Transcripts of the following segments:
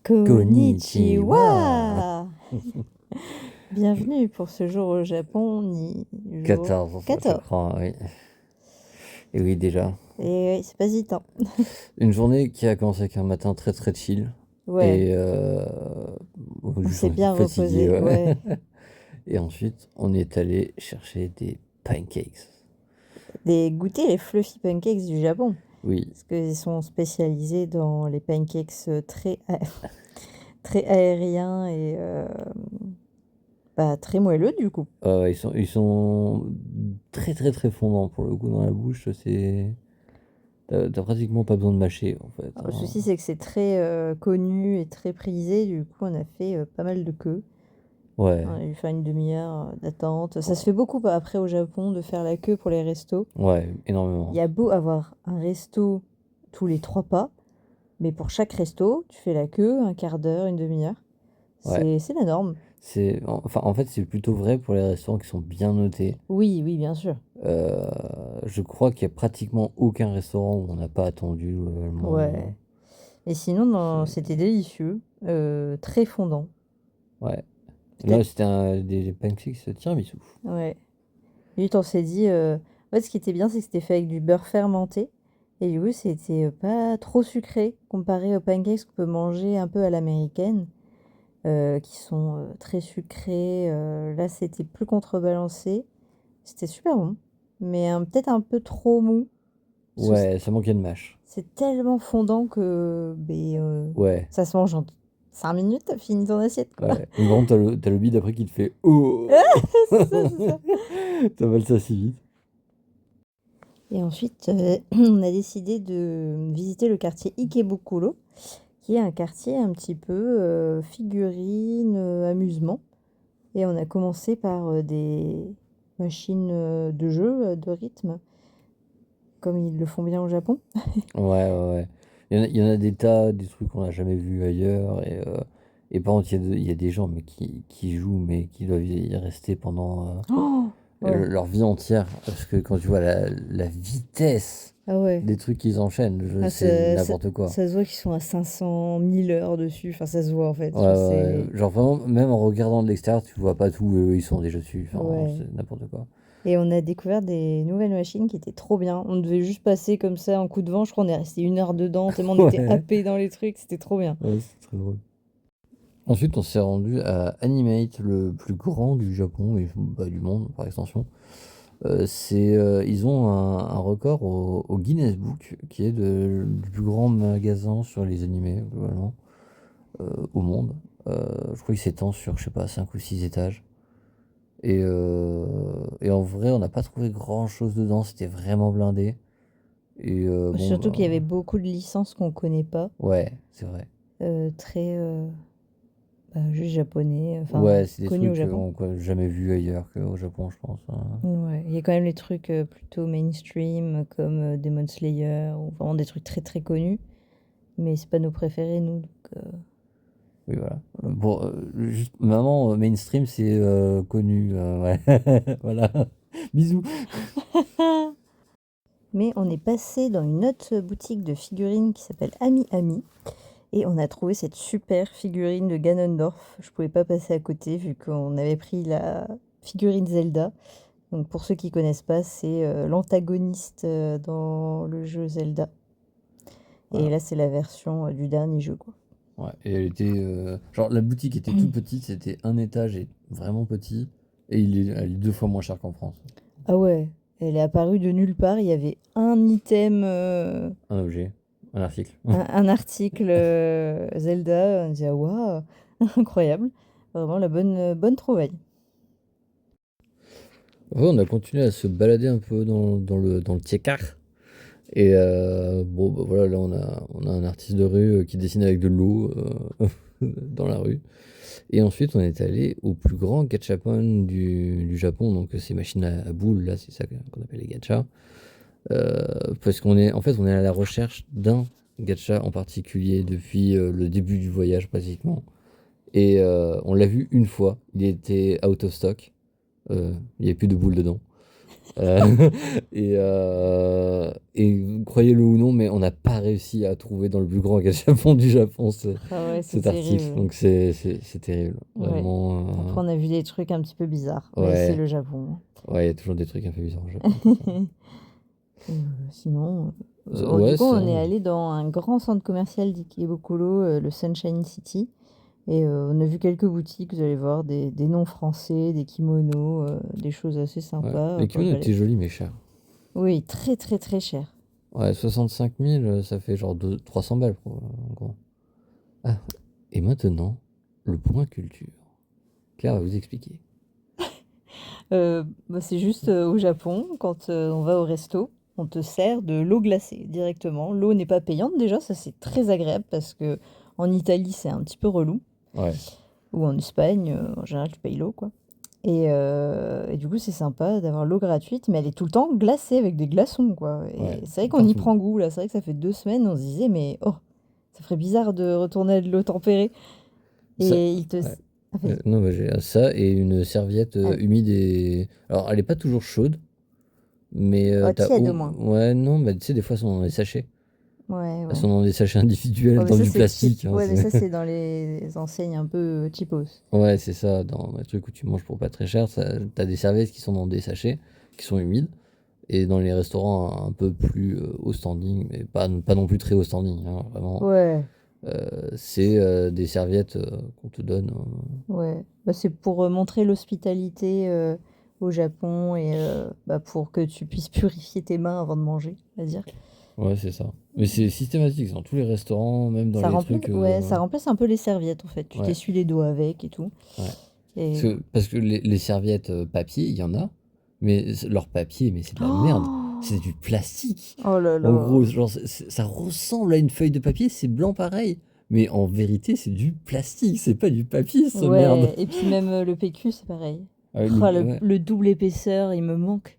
Konnichiwa. Konnichiwa. Bienvenue pour ce jour au Japon, ni jour 14, je 14. crois, oui. Et oui, déjà. Et oui, c'est pas si temps. Une journée qui a commencé avec un matin très très chill. Ouais, Et on juste s'est bien fatigué, reposé. ouais. Ouais, Et ensuite, on est allé chercher des pancakes. goûter les fluffy pancakes du Japon. Oui, Parce qu'ils sont spécialisés dans les pancakes très aériens et très moelleux du coup. ils sont très très très fondants pour le coup dans la bouche. T'as pratiquement pas besoin de mâcher en fait, Alors, le hein. souci c'est que c'est très connu et très prisé. Du coup, on a fait pas mal de queues. On Ouais, a dû faire une demi-heure d'attente. Ça se fait beaucoup après au Japon de faire la queue pour les restos. ouais, Il énormément. y a beau avoir un resto tous les 3 pas, mais pour chaque resto, tu fais la queue, un quart d'heure, une demi-heure. Ouais. C'est la norme. En fait, c'est plutôt vrai pour les restaurants qui sont bien notés. Oui, oui, bien sûr. Euh, je crois qu'il y a pratiquement aucun restaurant où on n'a pas attendu le moins d'un moment. Ouais. Et sinon, C'est- c'était délicieux, très fondant. Ouais. Là, Peut-être, c'était des pancakes tiramisu. ouais. Lui, on s'est dit, en fait, ce qui était bien, c'est que c'était fait avec du beurre fermenté. Et du coup, c'était pas trop sucré comparé aux pancakes qu'on peut manger un peu à l'américaine. Qui sont très sucrés. Là, c'était plus contrebalancé. C'était super bon, mais peut-être un peu trop mou. Parce que Ouais, ça manquait de mâche. c'est tellement fondant que Ouais, ça se mange en 5 minutes, t'as fini ton assiette, quoi. ouais. Mais par contre, t'as le bide après qui te fait Oh! C'est ça, c'est ça. T'avales ça si vite. Et ensuite, on a décidé de visiter le quartier Ikebukuro, qui est un quartier un petit peu figurine, amusement. Et on a commencé par des machines de jeu, de rythme, comme ils le font bien au Japon. Ouais, ouais, ouais. Il y en a des tas, des trucs qu'on n'a jamais vus ailleurs. Et par contre, il y a des gens mais qui jouent, mais qui doivent y rester pendant Oh ouais. leur vie entière. Parce que quand tu vois la vitesse Ah ouais. des trucs qu'ils enchaînent, Ah, c'est n'importe quoi. ça se voit qu'ils sont à 500 000 heures dessus. Enfin, ça se voit en fait. Ouais, Genre, ouais, ouais. Genre vraiment, même en regardant de l'extérieur, tu vois pas tout, ils sont déjà dessus. Enfin, Ouais. c'est n'importe quoi. Et on a découvert des nouvelles machines qui étaient trop bien. On devait juste passer comme ça en coup de vent. Je crois qu'on est resté 1 heure dedans, tellement on était Ouais, happés dans les trucs. C'était trop bien. ouais, c'est très drôle. Ensuite, on s'est rendu à Animate, le plus grand du Japon et bah, du monde par extension. Ils ont un record au Guinness Book qui est du plus grand magasin sur les animés globalement au monde. Je crois qu'il s'étend sur, je sais pas, 5 ou 6 étages. Et en vrai, on n'a pas trouvé grand-chose dedans, c'était vraiment blindé. Et bon, Surtout qu'il y avait bah, beaucoup de licences qu'on connaît pas. ouais, c'est vrai. Très juste japonais. Enfin, Ouais, c'est des connus au trucs Japon. qu'on n'a jamais vus ailleurs qu'au Japon, je pense, hein. Ouais, il y a quand même les trucs plutôt mainstream comme Demon Slayer ou vraiment des trucs très très connus, mais c'est pas nos préférés nous. Oui, voilà. Bon, juste, maman, mainstream, c'est connu. Ouais. Voilà. Bisous. Mais on est passé dans une autre boutique de figurines qui s'appelle Ami Ami et on a trouvé cette super figurine de Ganondorf. Je pouvais pas passer à côté vu qu'on avait pris la figurine Zelda. Donc pour ceux qui connaissent pas, c'est l'antagoniste dans le jeu Zelda. Et Voilà. là, c'est la version du dernier jeu, quoi. Ouais. Et elle était. Genre, la boutique était toute petite, c'était un étage et vraiment petit. Et elle est 2 fois moins cher qu'en France. Ah ouais, elle est apparue de nulle part. Il y avait un item, Un objet, un article. un article Zelda. On disait, ah, waouh, incroyable. Vraiment la bonne trouvaille. Ouais, on a continué à se balader un peu dans le Tiekar. Et bon, bah, voilà, là, on a un artiste de rue qui dessine avec de l'eau dans la rue. Et ensuite, on est allé au plus grand gachapon du Japon, donc ces machines à boules, là, c'est ça qu'on appelle les gachas. Parce on est à la recherche d'un gacha en particulier depuis le début du voyage, pratiquement. Et on l'a vu une fois, il était out of stock, il n'y avait plus de boules dedans. Euh, et croyez-le ou non, mais on n'a pas réussi à trouver dans le plus grand Japon du Japon Ah ouais, c'est cet article. terrible. Donc c'est terrible. Ouais. Vraiment. Après, on a vu des trucs un petit peu bizarres, mais c'est Ouais, le Japon. ouais, il y a toujours des trucs un peu bizarres au Japon comme ça. Sinon, du Ouais, coup, ça. on est allé dans un grand centre commercial d'Ikebukuro, le Sunshine City. Et on a vu quelques boutiques, vous allez voir, des noms français, des kimonos, des choses assez Ouais. sympas Les pour le kimonos balai. étaient jolis mais chers. Oui, très très très cher. Ouais, 65 000, ça fait genre 300 balles, en gros. Ah, et maintenant, le point culture. Claire va vous expliquer. C'est juste au Japon, quand on va au resto, on te sert de l'eau glacée directement. L'eau n'est pas payante déjà, ça c'est très agréable parce que en Italie c'est un petit peu relou. Ouais, Ou en Espagne, en général tu payes l'eau quoi. Et du coup c'est sympa d'avoir l'eau gratuite, mais elle est tout le temps glacée avec des glaçons quoi. ouais, Et c'est vrai qu'on y partout. prend goût là, c'est vrai que ça fait 2 semaines, on se disait mais oh, ça ferait bizarre de retourner à de l'eau tempérée. Ça, Et il te... ouais. Ah, vas-y. Non, bah, j'ai ça et une serviette Ah, humide et. Alors, elle est pas toujours chaude, mais oh, t'as. tiède au moins. Ouais, non, bah tu sais, des fois, elles sont dans des sachets. Ouais, Elles ouais. sont dans des sachets individuels, Ouais, mais dans ça du c'est cheap. plastique, hein, Ouais, mais ça c'est dans les enseignes un peu cheapos. Ouais, c'est ça, dans les trucs où tu manges pour pas très cher, t'as des serviettes qui sont dans des sachets, qui sont humides, et dans les restaurants un peu plus haut standing, mais pas non plus très haut standing, hein, vraiment, Ouais, c'est des serviettes qu'on te donne. ouais. Bah, c'est pour montrer l'hospitalité au Japon et bah, pour que tu puisses purifier tes mains avant de manger, on va dire. Ouais, c'est ça. Mais c'est systématique, dans tous les restaurants, même dans Ça les remplace, trucs. ouais, ça remplace un peu les serviettes en fait. Tu Ouais, t'essuies les doigts avec et tout. ouais. Et... Parce que les serviettes papier, il y en a, mais leur papier, mais c'est de la merde. C'est du plastique. Oh là En là. gros, genre, ça ressemble à une feuille de papier, c'est blanc pareil. Mais en vérité, c'est du plastique, c'est pas du papier, ce merde. Ouais, et puis même le PQ, c'est pareil. Ah, Oh, ouais. le double épaisseur, il me manque.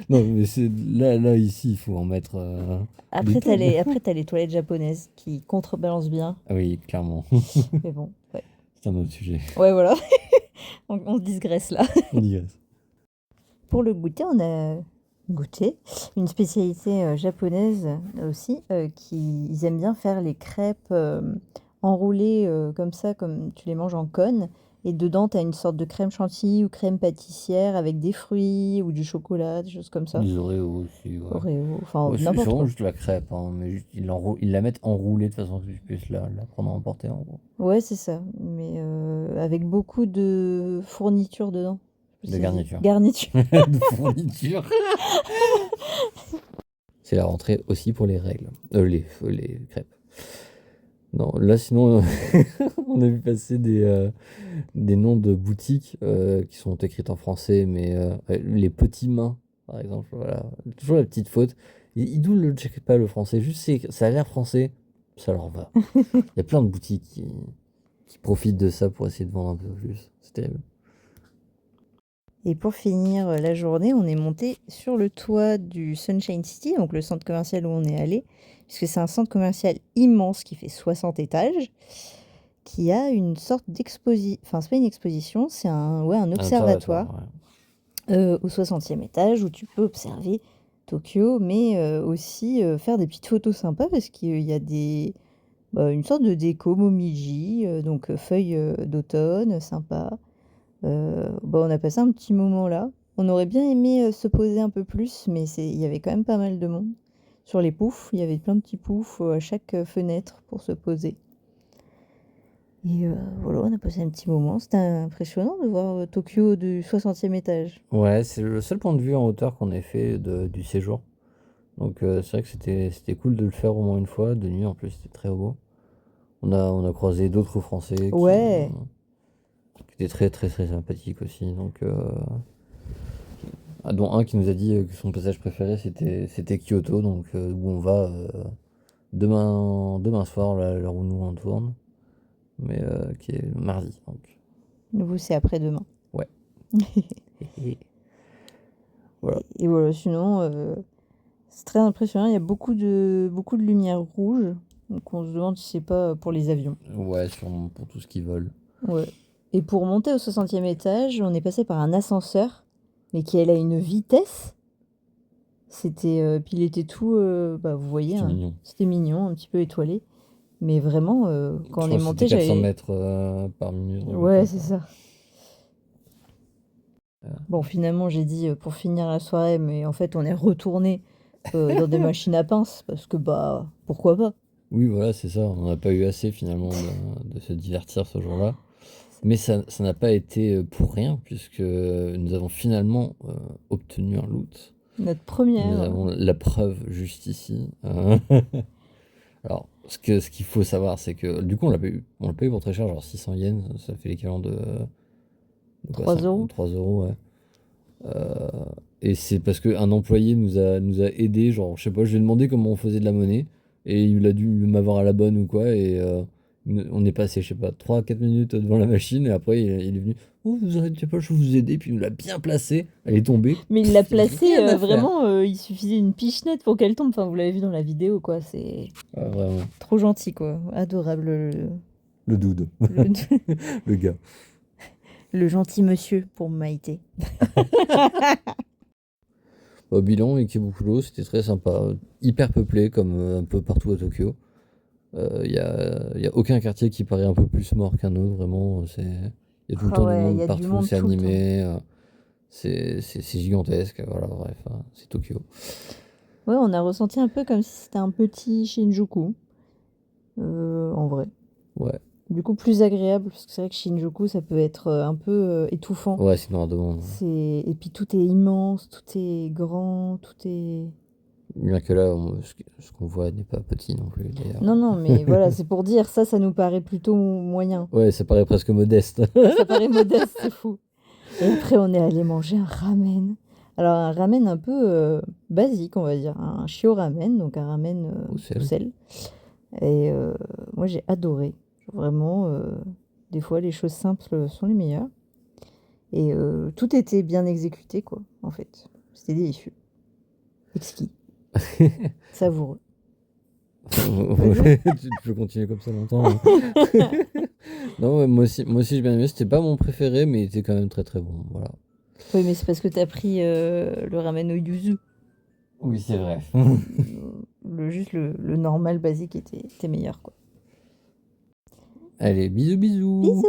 Non, mais c'est là, ici, il faut en mettre des tonnes. Après, t'as les toilettes japonaises qui contrebalancent bien. Ah oui, clairement. Mais bon, ouais. C'est un autre sujet. Ouais, voilà. On se digresse là. On digresse. Pour le goûter, on a goûté une spécialité japonaise aussi, qui ils aiment bien faire les crêpes enroulées comme ça, comme tu les manges en cône. Et dedans, tu as une sorte de crème chantilly ou crème pâtissière avec des fruits ou du chocolat, des choses comme ça. Des Oreos aussi, ouais. Oreo, enfin Ouais, c'est n'importe vraiment quoi. juste la crêpe, hein, mais ils la mettent enroulée de façon que tu puisses la prendre à emporter, en gros. Ouais, c'est ça, mais avec beaucoup de fournitures dedans. Je De sais pas si ça se dit. garniture. Garniture. De fourniture. C'est la rentrée aussi pour les règles. Les crêpes. Non, là sinon, on a vu passer des noms de boutiques qui sont écrites en français, mais les petits mains, par exemple, voilà. Toujours la petite faute. Ils ne le checkent pas le français, juste ça a l'air français, ça leur va. Il y a plein de boutiques qui profitent de ça pour essayer de vendre un peu plus. C'est terrible. Et pour finir la journée, on est monté sur le toit du Sunshine City, donc le centre commercial où on est allé, puisque c'est un centre commercial immense qui fait 60 étages, qui a une sorte d'exposition, enfin c'est pas une exposition, c'est un Un observatoire observatoire, ouais. au 60e étage où tu peux observer Tokyo, mais aussi faire des petites photos sympas parce qu'il y a une sorte de déco Momiji, donc feuilles d'automne, sympa. On a passé un petit moment là. On aurait bien aimé se poser un peu plus, mais il y avait quand même pas mal de monde. Sur les poufs, il y avait plein de petits poufs à chaque fenêtre pour se poser. Et voilà, on a passé un petit moment. C'était impressionnant de voir Tokyo du 60e étage. Ouais, c'est le seul point de vue en hauteur qu'on ait fait du séjour. Donc c'est vrai que c'était cool de le faire au moins une fois, de nuit en plus, c'était très beau. On a croisé d'autres Français Ouais, qui étaient très très très sympathiques aussi. Donc, dont un qui nous a dit que son passage préféré c'était Kyoto, donc où on va demain soir, là, à l'heure où nous on tourne, mais qui est mardi. Donc, vous c'est après-demain. ouais. Et voilà. Et voilà, sinon, c'est très impressionnant. Il y a beaucoup de lumière rouge. Donc on se demande si c'est pas pour les avions. Ouais, sûrement pour tout ce qu'ils veulent. Ouais. Et pour monter au 60e étage, on est passé par un ascenseur mais qui allait à une vitesse. C'était, puis il était tout, bah, vous voyez, C'était hein, mignon. c'était mignon, un petit peu étoilé. Mais vraiment, Je quand on crois est que c'était monté, 400 j'avais... mètres par minute, un truc comme Ouais, ça, c'est quoi. ça. Bon, finalement, j'ai dit, pour finir la soirée, mais en fait, on est retourné dans des machines à pince parce que, bah, pourquoi pas? Oui, voilà, c'est ça. On n'a pas eu assez finalement de se divertir ce jour-là. Mais ça n'a pas été pour rien, puisque nous avons finalement obtenu un loot. Notre Nous première. avons la preuve juste ici. Alors, ce qu'il faut savoir, c'est que du coup, on l'a pas eu pour très cher, genre 600 yens, ça fait l'équivalent de quoi, 3 euros. 3 euros, ouais. Euh, et c'est parce qu'un employé nous a aidé, genre, je sais pas, je lui ai demandé comment on faisait de la monnaie, et il a dû m'avoir à la bonne ou quoi, et on est passé, je sais pas, 3 4 minutes devant la machine, et après il est venu, oh, vous arrêtez pas, je vais vous aider, puis il nous l'a bien placée, elle est tombée, Mais il l'a placée, rien à faire. vraiment, il suffisait une pichenette pour qu'elle tombe. Enfin, vous l'avez vu dans la vidéo, quoi. C'est Ouais, vraiment, trop gentil, quoi. Adorable, le dude, le, le gars. le gentil monsieur pour Maïté. Bilan, Ikebukuro, c'était très sympa, hyper peuplé comme un peu partout à Tokyo. Y a aucun quartier qui paraît un peu plus mort qu'un autre, vraiment. Il y a tout le Ah temps du ouais, il y monde a du partout, monde c'est tout le temps. animé, c'est gigantesque, voilà, bref, hein, c'est Tokyo. Ouais, on a ressenti un peu comme si c'était un petit Shinjuku, en vrai. Ouais, Du coup, plus agréable, parce que c'est vrai que Shinjuku, ça peut être un peu étouffant. ouais, c'est noir de monde. Et puis tout est immense, tout est grand, tout est... Bien que là, ce qu'on voit n'est pas petit non plus, Non, d'ailleurs. non, mais voilà, c'est pour dire, ça nous paraît plutôt moyen. Ouais, ça paraît presque modeste. Ça paraît modeste, c'est fou. Et après, on est allé manger un ramen. Alors, un ramen un peu basique, on va dire. Un shio ramen, donc un ramen Au au sel. sel. Et moi, j'ai adoré. Vraiment, des fois, les choses simples sont les meilleures. Et tout était bien exécuté, quoi, en fait. C'était délicieux. Exquis. Savoureux. Tu peux continuer comme ça longtemps, hein. Non, ouais, moi aussi j'ai bien aimé. C'était pas mon préféré, mais il était quand même très très bon. Voilà. Oui, mais c'est parce que t'as pris le ramen au yuzu. Oui, c'est vrai. Juste le normal basique était meilleur, quoi. Allez, bisous bisous. Bisous!